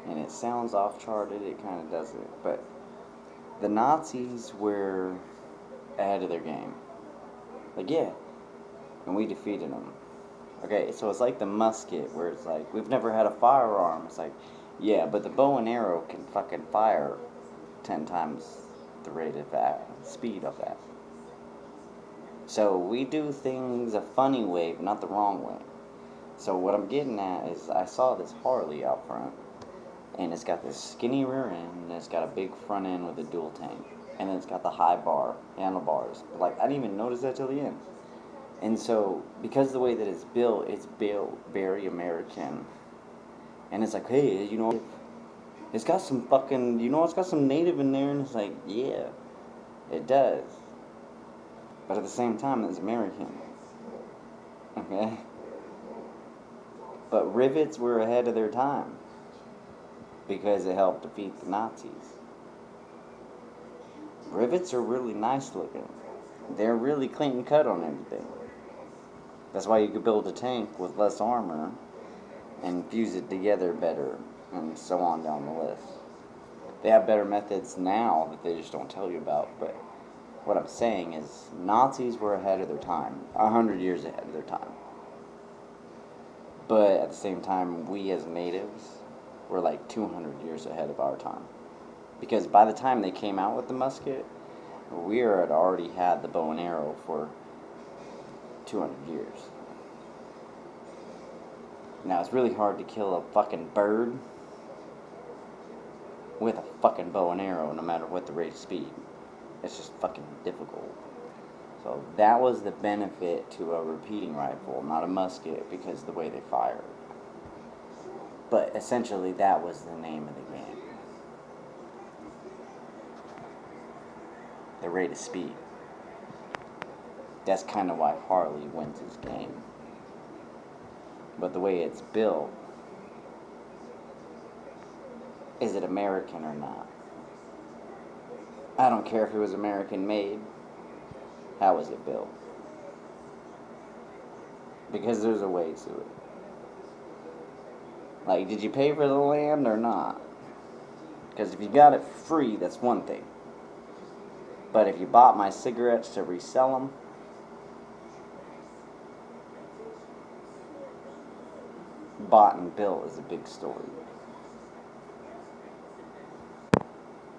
and it sounds off-charted, it kind of doesn't, but the Nazis were ahead of their game. Like, yeah, and we defeated them. Okay, so it's like the musket, where it's like, we've never had a firearm. It's like, yeah, but the bow and arrow can fucking fire 10 times the rate of that, speed of that. So we do things a funny way, but not the wrong way. So what I'm getting at is, I saw this Harley out front, and it's got this skinny rear end, and it's got a big front end with a dual tank, and then it's got the high bar handlebars. But like, I didn't even notice that till the end. And so, because of the way that it's built very American. And it's like, hey, it's got some fucking, it's got some native in there, and it's like, yeah, it does. But at the same time, it's American. Okay? But rivets were ahead of their time, because it helped defeat the Nazis. Rivets are really nice looking. They're really clean cut on everything. That's why you could build a tank with less armor and fuse it together better, and so on down the list. They have better methods now that they just don't tell you about, but what I'm saying is, Nazis were ahead of their time, 100 years ahead of their time. But at the same time, we as natives were like 200 years ahead of our time. Because by the time they came out with the musket, we had already had the bow and arrow for 200 years. Now, it's really hard to kill a fucking bird with a fucking bow and arrow, no matter what the rate of speed. It's just fucking difficult. So that was the benefit to a repeating rifle, not a musket, because of the way they fired. But essentially, that was the name of the game. The rate of speed. That's kind of why Harley wins his game. But the way it's built, is it American or not? I don't care if it was American made. How was it built? Because there's a way to it. Like, did you pay for the land or not? Because if you got it free, that's one thing. But if you bought my cigarettes to resell them, bought and built is a big story.